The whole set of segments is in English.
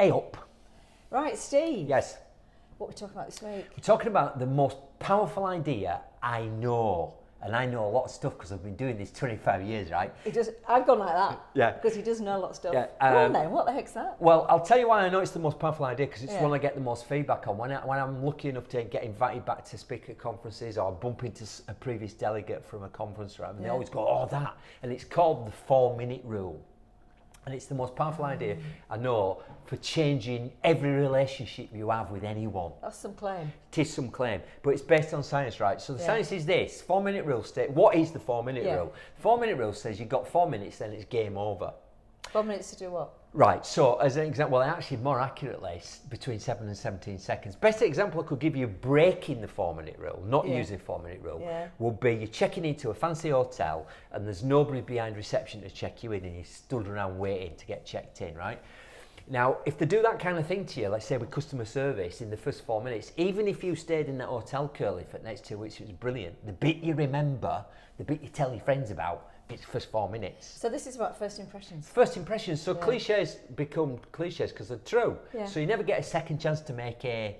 Hey up. Right, Steve. Yes. What are we talking about this week? We're talking about the most powerful idea I know. And I know a lot of stuff because I've been doing this 25 years, right? I've gone like that. Yeah. Because he does know a lot of stuff. Yeah, Go on then, what the heck's that? Well, I'll tell you why I know it's the most powerful idea, because it's Yeah. one I get the most feedback on. When I'm lucky enough to get invited back to speak at conferences or bump into a previous delegate from a conference, right, and they always go, oh, that. And it's called the 4-minute rule. And it's the most powerful idea I know for changing every relationship you have with anyone. That's some claim. It is some claim, but it's based on science, right? So the science is this: 4-minute rule what is the 4-minute rule? 4-minute rule says you've got 4 minutes, then it's game over. 4 minutes to do what? Right, so as an example, well, actually more accurately, between 7 and 17 seconds. Best example I could give you breaking the 4-minute rule, not using 4-minute rule, would be you're checking into a fancy hotel and there's nobody behind reception to check you in and you stood around waiting to get checked in, right? Now, if they do that kind of thing to you, let's say with customer service in the first 4 minutes, even if you stayed in that hotel, Curly, for the next 2 weeks, it was brilliant. The bit you remember, the bit you tell your friends about, it's the first 4 minutes. So this is about first impressions. First impressions. So cliches become cliches because they're true. Yeah. So you never get a second chance to make a...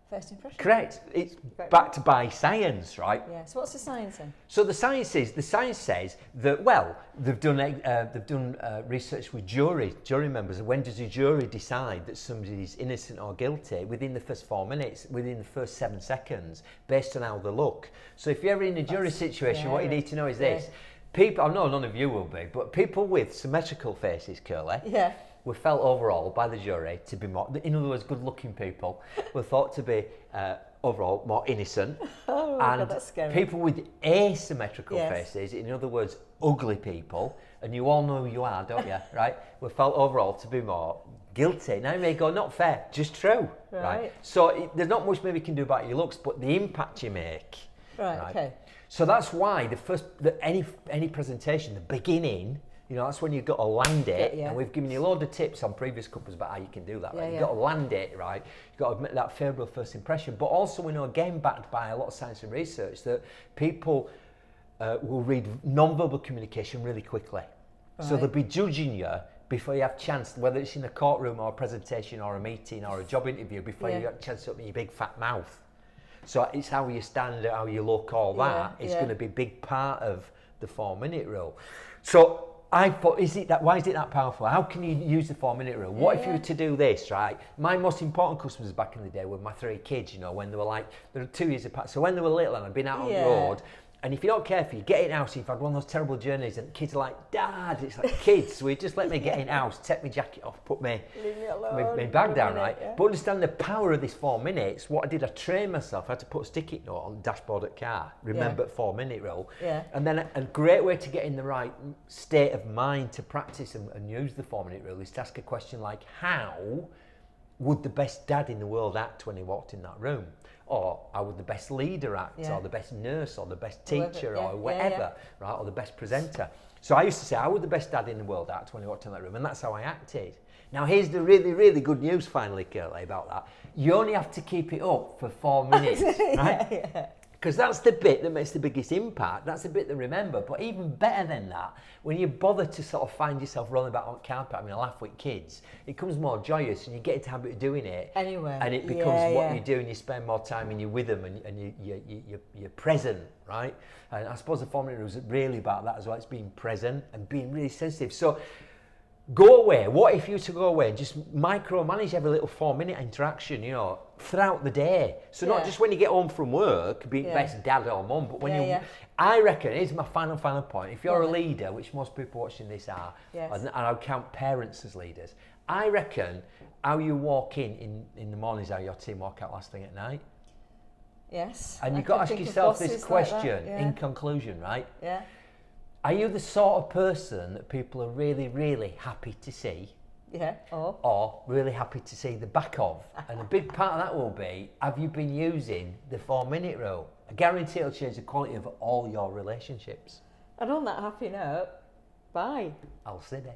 First impression. Correct. It's backed by science, right? Yeah. So what's the science then? So the science says that, well, they've done research with jury members. When does a jury decide that somebody is innocent or guilty? Within the first 4 minutes, within the first 7 seconds, based on how they look. So if you're ever in a jury situation, what you need to know is this. People, I know none of you will be, but people with symmetrical faces, Curly, were felt overall by the jury to be more, in other words, good-looking people, were thought to be overall more innocent. Oh, and God, that's scary. people with asymmetrical faces, in other words, ugly people, and you all know who you are, don't you, right, were felt overall to be more guilty. Now you may go, not fair, just true, right? So there's not much maybe you can do about your looks, but the impact you make. Right, okay. So that's why any presentation, the beginning, you know, that's when you've got to land it. And we've given you a load of tips on previous couples about how you can do that. Right? You've got to land it, right? You've got to make that favourable first impression. But also we know, again, backed by a lot of science and research, that people will read non-verbal communication really quickly. Right. So they'll be judging you before you have a chance, whether it's in a courtroom or a presentation or a meeting or a job interview, before you have a chance to open your big fat mouth. So it's how you stand, how you look, all that. It's going to be a big part of the 4-minute rule. So I thought, why is it that powerful? How can you use the 4-minute rule? What if you were to do this, right? My most important customers back in the day were my 3 kids, you know, when they were they're 2 years apart. So when they were little and I'd been out on the road, and if you're not careful, you get in house, you've had one of those terrible journeys, and kids are like, Dad, it's like, kids, will you just let me get in house, take my jacket off, put my bag down, right? But understand the power of this 4 minutes. What I did, I trained myself. I had to put a sticky note on the dashboard of the car, remember 4-minute rule. And then a great way to get in the right state of mind to practice and use the 4-minute rule is to ask a question like, how would the best dad in the world act when he walked in that room? Or how would the best leader act, or the best nurse, or the best teacher, or whatever, right? Or the best presenter. So I used to say, how would the best dad in the world act when he walked in that room? And that's how I acted. Now here's the really, really good news finally, Curly, about that. You only have to keep it up for 4 minutes, right? Because that's the bit that makes the biggest impact. That's the bit they remember. But even better than that, when you bother to sort of find yourself rolling about on carpet having a laugh with kids, it becomes more joyous and you get into the habit of doing it. Anyway. And it becomes what you do, and you spend more time and you're with them and you're present, right? And I suppose the 4-minute rule is really about that as well. It's being present and being really sensitive. So go away. What if you were to go away and just micromanage every little 4-minute interaction, you know, throughout the day? So not just when you get home from work, be best dad or mum, but when I reckon, here's my final point. If you're a leader, which most people watching this are, and I'll count parents as leaders, I reckon how you walk in the mornings, how your team walk out last thing at night. Yes. And you've got to ask yourself this question in conclusion, right? Yeah. Are you the sort of person that people are really, really happy to see? Yeah. Or really happy to see the back of? And a big part of that will be, have you been using the 4-minute rule? I guarantee it'll change the quality of all your relationships. And on that happy note, bye. I'll see you.